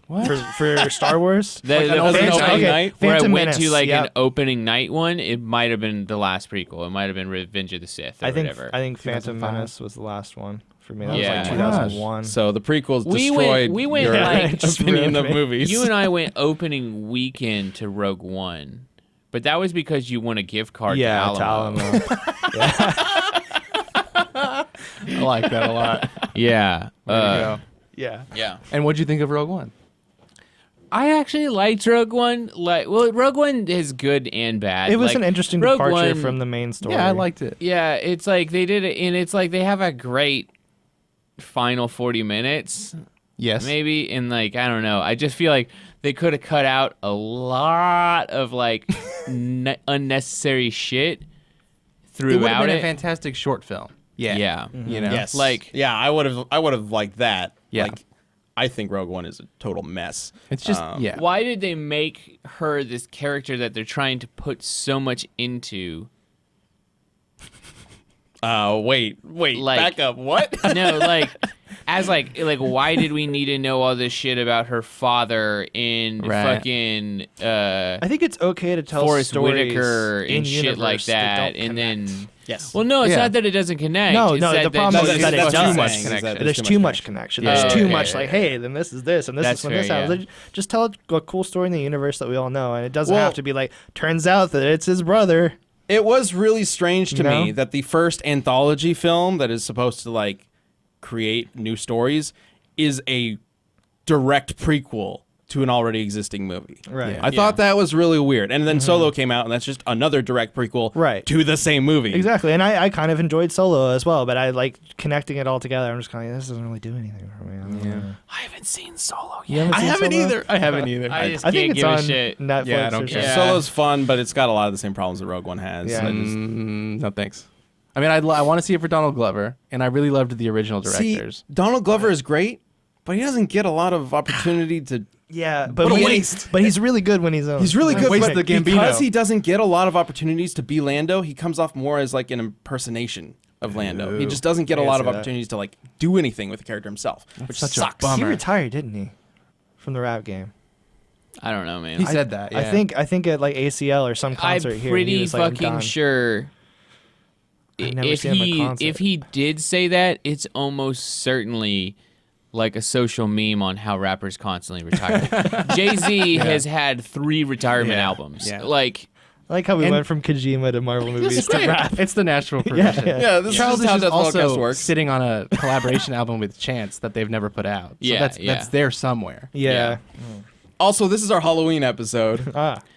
What?
for Star Wars.
That
an
was
opening
opening
night?
night where
Phantom
I went
Menace,
to like an
yep.
opening night one. It might have been the last prequel. It might have been Revenge of the Sith or
I think
whatever.
Phantom
2005.
Menace was the last one for me. That
Yeah.
was
Oh
like
my
2001.
So the prequels
We
destroyed
went
your
like-
Just
opinion
ruined
of
me.
movies.
You and I went opening weekend to Rogue One, but that was because you won a gift card
yeah,
to Alamo.
I like that a lot.
Yeah.
Way to go.
yeah.
Yeah.
And what'd you think of Rogue One?
I actually liked Rogue One. Rogue One is good and bad.
It was
Like,
an interesting
Rogue
departure
One-
from the main story.
Yeah, I liked it.
Yeah, it's like they did it, and it's like they have a great final 40 minutes,
Yes.
maybe, and like I don't know. I just feel like they could have cut out a lot of like unnecessary shit
It would have
throughout
been
it.
a fantastic short film. Yeah.
Yeah.
You know.
Yes.
Like-
yeah, I would have liked that.
Yeah.
Like, I think Rogue One is a total mess.
It's just yeah.
Why did they make her this character that they're trying to put so much into?
Wait,
Like-
back up. What?
No, like as like why did we need to know all this shit about her father and
Right.
fucking
I think it's okay to tell
Forrest
stories
Whitaker
in
and shit like
universe
that,
don't
and then
Yes.
well, no, it's
Yeah.
not that it doesn't connect.
No,
it's
no,
that
the problem
that
is that it
there's
does.
too much
Saying is
connection.
that
There's too much connection.
Yeah,
There's too
yeah,
much
yeah,
like,
yeah.
hey, then this is this, and this
That's
is when this
fair,
happens.
yeah.
Like, just tell a cool story in the universe that we all know, and it doesn't
Well-
have to be like, turns out that it's his brother.
It was really strange to
You know?
me that the first anthology film that is supposed to like create new stories is a direct prequel to an already existing movie.
Right.
I thought that was really weird. And then Solo came out, and that's just another direct prequel
Right.
to the same movie.
Exactly, and I kind of enjoyed Solo as well, but I like connecting it all together. I'm just kind of this doesn't really do anything for me. I don't know.
I haven't seen Solo
You
yet.
haven't seen Solo?
I haven't either.
I just
I
can't
think it's
give
on
a shit.
Netflix.
Yeah, I don't
or
care.
something.
Yeah.
Solo's fun, but it's got a lot of the same problems that Rogue One has.
Yeah.
I just-
No thanks. I mean, I want to see it for Donald Glover, and I really loved the original directors.
See, Donald Glover is great, but he doesn't get a lot of opportunity to.
Yeah, but
What a
when
waste.
but he's really good when he's on.
He's really good,
Waste
but
the Gambino.
because he doesn't get a lot of opportunities to be Lando, he comes off more as like an impersonation of Lando. He just doesn't get a
I can
lot of
see that.
opportunities to like do anything with the character himself, which
such a
sucks.
bummer.
He retired, didn't he, from the rap game?
I don't know, man.
He said that. Yeah.
I think at like ACL or some concert
I'm
here. he
pretty
was like, I'm
fucking
done.
sure.
I've never
If
seen him at concert.
if he did say that, it's almost certainly like a social meme on how rappers constantly retire. Jay-Z has had 3 retirement
Yeah,
albums.
yeah.
Like
I like how we
And-
went from Kojima to Marvel movies to
great.
rap.
It's the natural progression.
Yeah, this
Childish
is how
is
Death Podcast
also
works.
sitting on a collaboration album with Chance that they've never put out. So
Yeah,
that's there somewhere.
Yeah.
Also, this is our Halloween episode.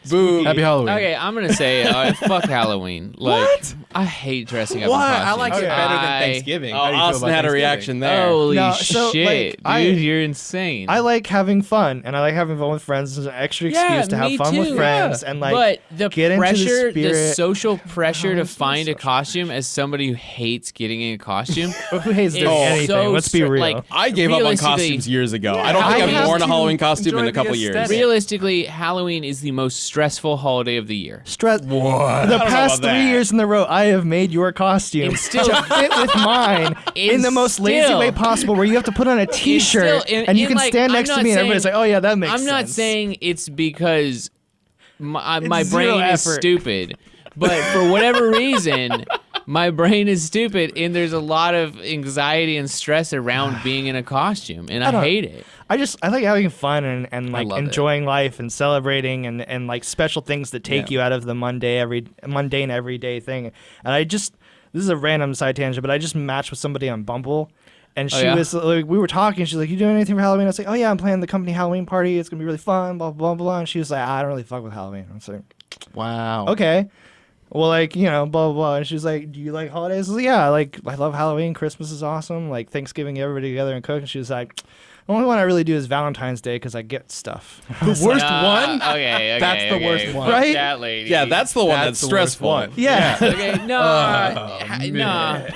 Boo.
Happy Halloween.
Okay, I'm gonna say fuck Halloween. Like, I hate dressing up.
What?
In
I
costumes.
like it
better than
I-
Thanksgiving.
Oh,
How do you feel
Austin
about
had a
Thanksgiving?
reaction there.
Holy
No, so,
shit,
like,
dude, you're insane.
I like having fun, and I like having fun with friends. It's an extra excuse to have
me
fun
too.
with friends, and like
but the
get into the
pressure,
spirit.
social pressure to
it's not
find a
social.
costume as somebody who hates getting in a costume.
Who hates doing
is
anything?
so
Let's be
str-
real.
like,
I gave up on
realistically-
costumes years ago. I don't think
I
I've
have
worn a
to
Halloween costume in
enjoy
a couple
the
years.
aesthetic.
Realistically, Halloween is the most stressful holiday of the year.
Stress.
I
The
don't know
past
about
3
that.
years in a row, I have made your costume
It's still-
to fit with mine in the most lazy
still-
way possible, where you have to put on a T-shirt
still-
and you
in,
can
like,
stand
I'm
next to
not
me, and everybody's
saying-
like, "Oh yeah, that makes sense."
I'm not saying it's because my
It's zero
brain is
effort.
stupid, but for whatever reason, my brain is stupid, and there's a lot of anxiety and stress around being in a costume, and I
don't-
hate it.
I like having fun and like
love it.
enjoying life and celebrating and like special things that take you out of the mundane everyday thing. And this is a random side tangent, but I just matched with somebody on Bumble. And she
yeah?
was like, we were talking. She's like, "You doing anything for Halloween?" I was like, "Oh yeah, I'm planning the company Halloween party. It's gonna be really fun." Blah blah blah. And she was like, "I don't really fuck with Halloween." I was like,
Wow.
"Okay, well, like blah blah blah." And she was like, "Do you like holidays?" I was like, "Yeah, I love Halloween. Christmas is awesome. Like Thanksgiving, everybody together and cook." And she was like, "The only one I really do is Valentine's Day because I get stuff."
The worst one?
Okay,
That's the
okay,
worst one.
fuck
Right?
That lady.
Yeah, that's the one that's
That's the worst
stressful.
one.
Yeah.
Okay, no.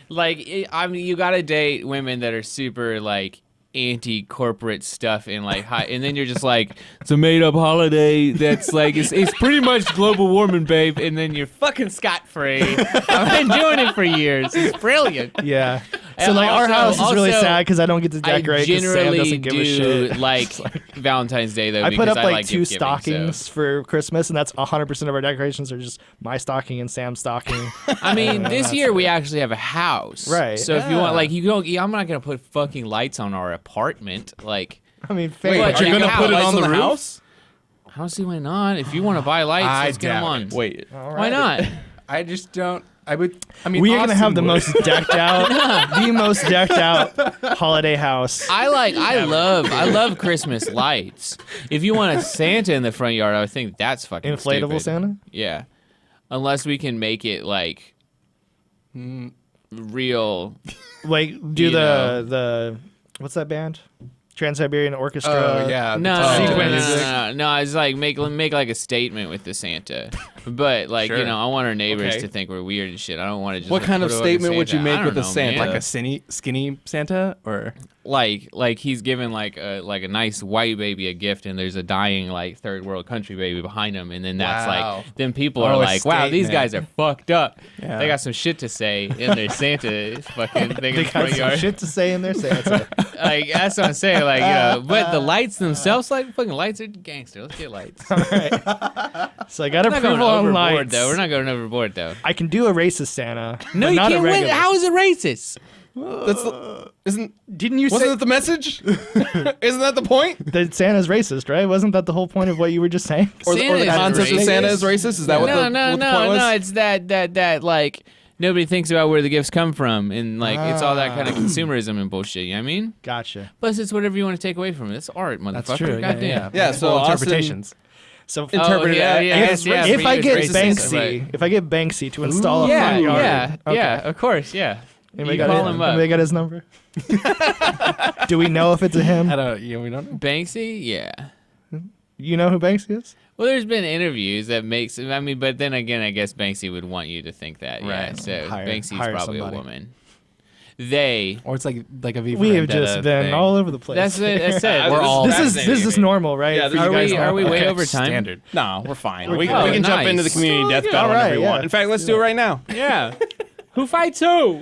Like, I mean, you gotta date women that are super like anti-corporate stuff and like high, and then you're just like, it's a made-up holiday that's like it's pretty much global warming, babe, and then you're fucking scot-free. I've been doing it for years. It's brilliant.
Yeah. So
And
like our house is really
also,
sad because I don't get to
I
decorate because Sam
generally
doesn't give a
do
shit.
like Valentine's Day though.
I put
because
up like
like
two
gift giving,
stockings
so.
for Christmas, and that's 100% of our decorations are just my stocking and Sam's stocking.
I mean, this year we actually have a house,
Right.
So if you want, like, you don't, I'm not gonna put fucking lights on our apartment, like.
I mean,
Wait,
fair.
But
are you
check
gonna
it
put it
out.
on the
Lights
roof?
house? How see why not? If you want to buy lights,
I
let's get them
doubt
on.
it.
Wait.
Why not?
I just don't. I mean,
We are gonna
Austin
have the
would.
most decked out, holiday house.
I love Christmas lights. If you want a Santa in the front yard, I would think that's fucking
Inflatable
stupid.
Santa.
Yeah, unless we can make it like real.
Like do
You
the what's that band? Trans-Siberian Orchestra.
Oh yeah.
No,
the
Sequence.
no, it's like make like a statement with the Santa, but like
Sure.
I want our neighbors
Okay.
to think we're weird and shit. I don't want to just.
What kind of
put a fucking
statement would you
Santa.
make
I don't
with the
know,
Santa?
man.
like a skinny Santa or
like he's giving like a nice white baby a gift, and there's a dying like third world country baby behind him, and then that's
Wow.
like then people are
Oh, a
like, wow, these
statement.
guys are fucked up.
Yeah.
They got some shit to say in their Santa fucking thing in
They
the
got
front
some
yard.
shit to say in their Santa.
Like that's what I'm saying. Like but the lights themselves, like fucking lights are gangster. Let's get lights.
So I got
We're not going
approval on
overboard
lights.
though. We're not going overboard though.
I can do a racist Santa.
No,
but
you
not
can't
a
win.
regular.
How is it racist?
Didn't you
Wasn't
say
that the message? Isn't that the point?
that Santa's racist, right? Wasn't that the whole point of what you were just saying?
Or the
Santa is
concept of
racist.
Santa is racist? Is that what
No,
the,
no,
what the point was?
no. It's that like nobody thinks about where the gifts come from, and like it's all that kind of consumerism and bullshit. You know what I mean?
Gotcha.
Plus, it's whatever you want to take away from it. It's art, motherfucker.
that's true.
Goddamn.
Yeah, so
Well,
Austin-
interpretations.
So
Interpreted
yeah,
as-
yeah,
as
yeah,
if
for
I
you,
get
it's racist,
Banksy, if I get Banksy to install a
Yeah,
front yard,
yeah,
okay.
yeah. Of course, yeah.
Anybody
You
got
call
his,
him up.
anybody got his number? Do we know if it's a him?
I don't. We don't know.
Banksy, yeah.
You know who Banksy is?
Well, there's been interviews that makes. I mean, but then again, I guess Banksy would want you to think that. Yeah.
Right.
So
Hire
Banksy's probably
somebody.
a woman. They.
Or it's like a V for
We have
Vendetta
just been
thing.
all over the place.
That's what I said.
We're all
This is
fascinating.
normal, right?
Yeah,
For you
Are
guys
we?
to
Are
know?
we way
Okay.
over time?
Standard.
No, we're fine.
We're
We
fine.
can jump
Nice.
into the community death
good.
battle
All right,
whenever we want.
yeah.
In fact, let's do it right now.
Yeah. Who fights who?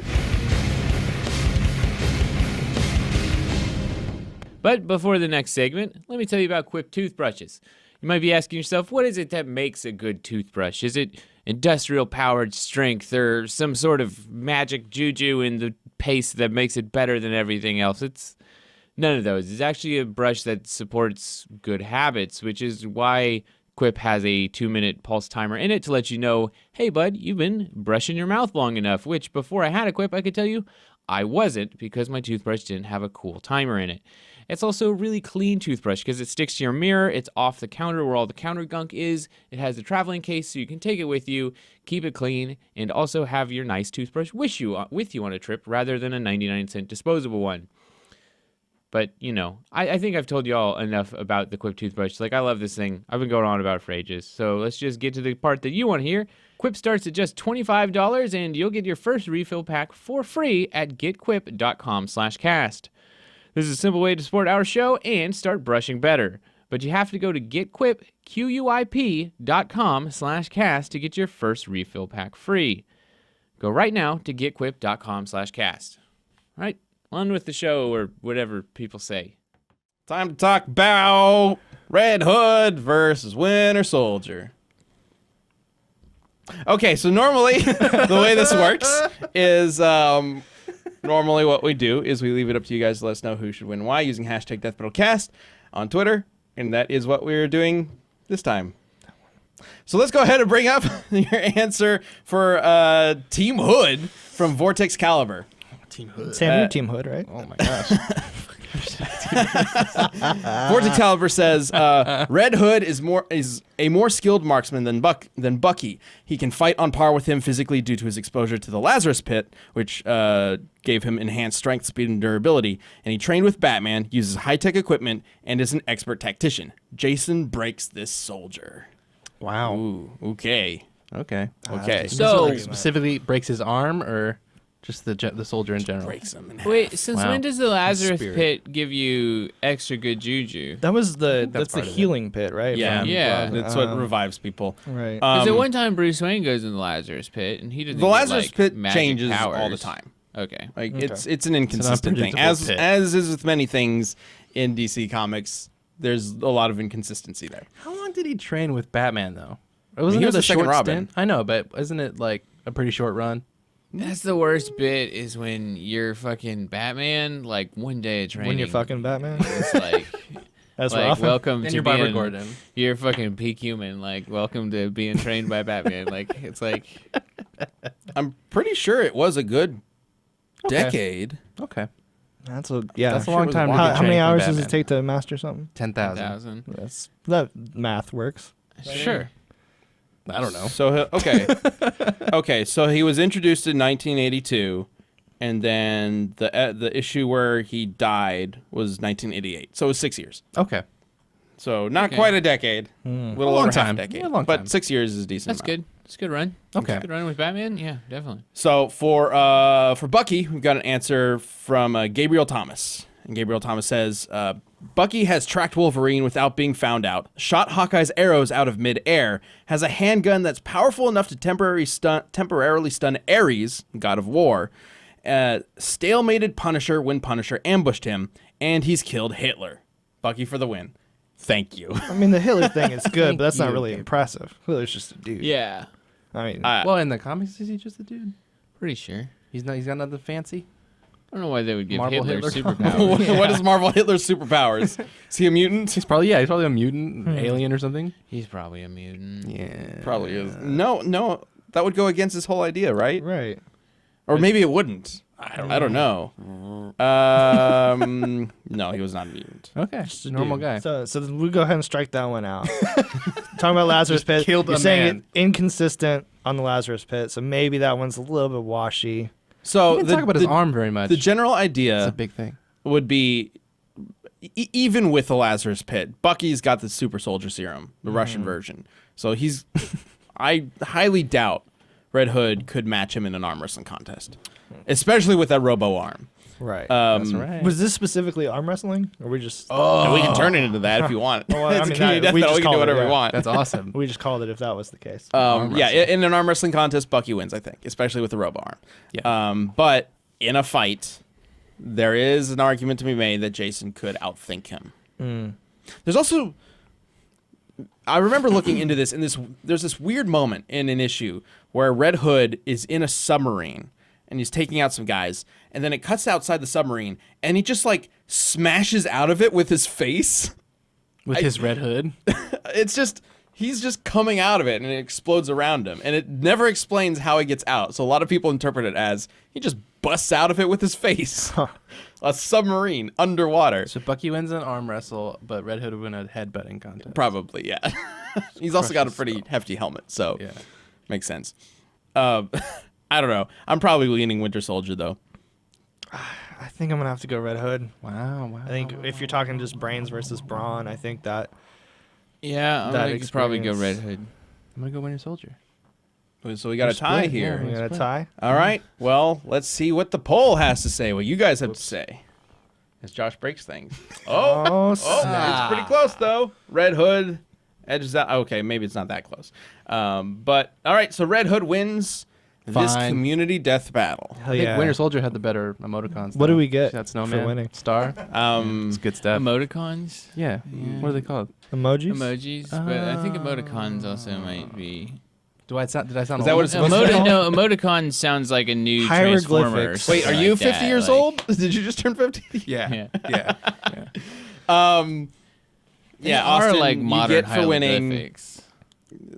But before the next segment, let me tell you about Quip toothbrushes. You might be asking yourself, what is it that makes a good toothbrush? Is it industrial powered strength or some sort of magic juju in the paste that makes it better than everything else? It's none of those. It's actually a brush that supports good habits, which is why Quip has a 2-minute pulse timer in it to let you know, hey, bud, you've been brushing your mouth long enough, which before I had a Quip, I could tell you I wasn't because my toothbrush didn't have a cool timer in it. It's also a really clean toothbrush because it sticks to your mirror. It's off the counter where all the counter gunk is. It has a traveling case so you can take it with you, keep it clean, and also have your nice toothbrush with you on a trip rather than a 99-cent disposable one. But, I think I've told you all enough about the Quip toothbrush. Like, I love this thing. I've been going on about it for ages. So let's just get to the part that you want to hear. Quip starts at just $25, and you'll get your first refill pack for free at getquip.com/cast. This is a simple way to support our show and start brushing better. But you have to go to getquip.com/cast to get your first refill pack free. Go right now to getquip.com/cast. All right, on with the show, or whatever people say.
Time to talk about Red Hood versus Winter Soldier. Okay, so normally the way this works is normally what we do is we leave it up to you guys to let us know who should win why using hashtag DeathMetalCast on Twitter, and that is what we're doing this time. So let's go ahead and bring up your answer for Team Hood from Vortex Caliber.
Team Hood.
Sam, you're Team Hood, right?
Oh my gosh.
Vortex Caliber says Red Hood is a more skilled marksman than Bucky. He can fight on par with him physically due to his exposure to the Lazarus Pit, which gave him enhanced strength, speed, and durability. And he trained with Batman, uses high-tech equipment, and is an expert tactician. Jason breaks this soldier.
Wow.
Ooh, okay.
Okay.
Okay.
So-
Specifically breaks his arm or just the soldier in general?
Breaks him in half.
Wait, since
Wow.
when does the Lazarus
Spirit.
Pit give you extra good juju?
That's the
part of it.
healing pit, right?
Yeah.
From
Yeah.
Plasma.
That's what revives people.
Right.
Because at one time Bruce Wayne goes in the Lazarus Pit, and he doesn't.
The
get,
Lazarus
like,
Pit
magic
changes all the
powers.
time.
Okay.
Like
Okay.
it's an inconsistent thing,
unpredictable pit.
as is with many things in DC Comics. There's a lot of inconsistency there.
How long did he train with Batman though? Wasn't
he
it
was
a
the second
short
Robin.
stint? I know, but isn't it like a pretty short run?
That's the worst bit is when you're fucking Batman, like one day of training.
When you're fucking Batman.
It's like,
That's
like
rough.
welcome
And
to
you're Barbara
being,
Gordon.
You're fucking peak human. Like, welcome to being trained by Batman. Like, it's like,
I'm pretty sure it was a good decade.
Okay.
That's a
That's a long time to be
How many
training for
hours does it
Batman.
take to master something?
10,000.
1,000.
That math works.
Sure. I don't know.
So okay, so he was introduced in 1982, and then the issue where he died was 1988. So it was 6 years.
Okay.
So not
Okay.
quite a decade, a little
long
over half
time.
a decade,
Yeah, long
but
time.
6 years is a decent.
That's
amount.
good. It's a good run.
Okay.
It's a good run with Batman. Yeah, definitely.
So for Bucky, we've got an answer from Gabriel Thomas. And Gabriel Thomas says, Bucky has tracked Wolverine without being found out, shot Hawkeye's arrows out of midair, has a handgun that's powerful enough to temporarily stun Ares, god of war, stalemated Punisher when Punisher ambushed him, and he's killed Hitler. Bucky for the win. Thank you.
I mean, the Hitler thing is good, but that's not
you,
really
Gabe.
impressive. Hitler's just a dude.
Yeah,
I mean,
Well, in the comics, is he just a dude?
pretty sure.
He's got nothing fancy.
I don't know why they would give
Marvel
Hitler
Hitler
superpowers.
What is Marvel Hitler's superpowers? Is he a mutant?
He's probably a mutant, alien or something.
He's probably a mutant.
Yeah.
Probably is. No, that would go against his whole idea, right?
right.
Or maybe it wouldn't. I don't know. No, he was not a mutant.
Okay. Just a normal guy.
So we go ahead and strike that one out. Talking about Lazarus Pit,
killed
you're
a
saying
man.
it inconsistent on the Lazarus Pit, so maybe that one's a little bit washy.
So
He didn't talk about his arm very much.
The general
It's a
idea
big thing.
would be, even with the Lazarus Pit, Bucky's got the super soldier serum, the Russian version. So he's, I highly doubt Red Hood could match him in an arm wrestling contest, especially with that robo arm.
Right.
That's right.
Was this specifically arm wrestling, or we just?
And we can turn it into that if you want.
Well, I
It's a
mean,
community death
we
battle.
just
We can do
call it,
whatever we
yeah.
want.
That's awesome.
We just called it if that was the case.
Yeah, in an arm wrestling contest, Bucky wins, I think, especially with the robo arm.
Yeah.
But in a fight, there is an argument to be made that Jason could outthink him. There's also, I remember looking into this, and there's this weird moment in an issue where Red Hood is in a submarine, and he's taking out some guys, and then it cuts outside the submarine, and he just like smashes out of it with his face.
With his red hood.
It's just, he's just coming out of it and it explodes around him. And it never explains how he gets out. So a lot of people interpret it as he just busts out of it with his face. A submarine underwater.
So Bucky wins an arm wrestle, but Red Hood would win a headbutting contest.
Probably, yeah. He's also got a pretty hefty helmet, so
Yeah.
makes sense. I don't know. I'm probably leaning Winter Soldier, though.
I think I'm gonna have to go Red Hood.
Wow.
I think if you're talking just brains versus brawn, I think that
Yeah, I'm
That
gonna probably go Red
experience.
Hood.
I'm going to go Winter Soldier.
So we got a tie
split,
here.
we got a tie.
All right. Well, let's see what the poll has to say, what you guys have to say. As Josh breaks things.
Oh,
It's pretty close, though. Red Hood edges out. Okay, maybe it's not that close. But, all right, so Red Hood wins this
Fine.
community death battle.
Hell
I think
yeah.
Winter Soldier had the better emoticons.
What
though.
do we get
See that
for
snowman
winning?
star? It's good stuff.
Emoticons,
Yeah. What are they called?
Emojis?
emojis, but I think emoticons also might be.
Did I sound
Is that
old?
what it's supposed to be?
No, emoticon sounds like a new Transformer. or
Hieroglyphics.
Wait, are
something
you
like
50
that,
years
like-
old? Did you just turn 50?
Yeah.
Yeah.
Yeah.
Yeah,
Are
Austin,
like
you
modern
get for winning
hieroglyphics.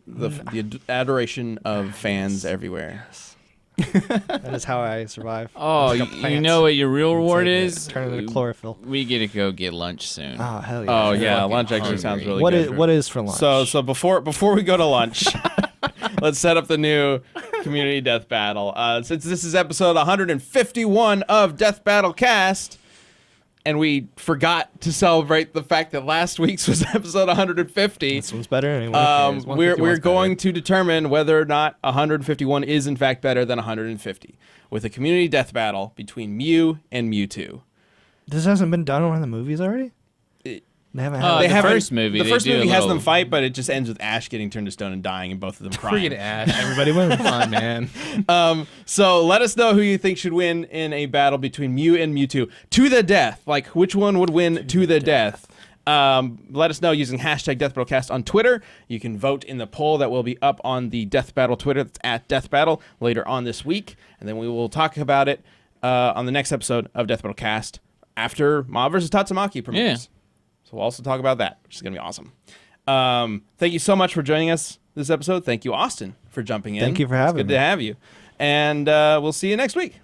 the adoration of fans everywhere.
That is how I survive.
Oh,
Like a
you
plant.
know what your real reward
Take it,
is?
Turn it into chlorophyll.
We get to go get lunch soon.
Oh hell yeah!
Oh yeah,
fucking
lunch actually
hungry.
sounds really
What
good.
is what is for lunch?
So before we go to lunch, let's set up the new community death battle. Since this is episode 151 of Death Battle Cast, and we forgot to celebrate the fact that last week's was episode 150.
this one's better anyway.
We're
151's
going
better.
to determine whether or not 151 is in fact better than 150 with a community death battle between Mew and Mewtwo.
This hasn't been done in the movies already.
It-
They haven't
Oh,
had.
They
the
haven't-
first movie,
The
they
first
do a
movie has
little-
them fight, but it just ends with Ash getting turned to stone and dying, and both of them crying.
Freaking Ash.
Everybody wins.
Come on, man.
So let us know who you think should win in a battle between Mew and Mewtwo to the death. Like which one would win to the death? Let us know using hashtag DeathBattleCast on Twitter. You can vote in the poll that will be up on the Death Battle Twitter. That's at Death Battle later on this week, and then we will talk about it on the next episode of Death Battle Cast after Mob vs. Tatsumaki premieres. So we'll also talk about that, which is going to be awesome. Thank you so much for joining us this episode. Thank you, Austin, for jumping in.
Thank you for having
It's good
me.
to have you. And we'll see you next week.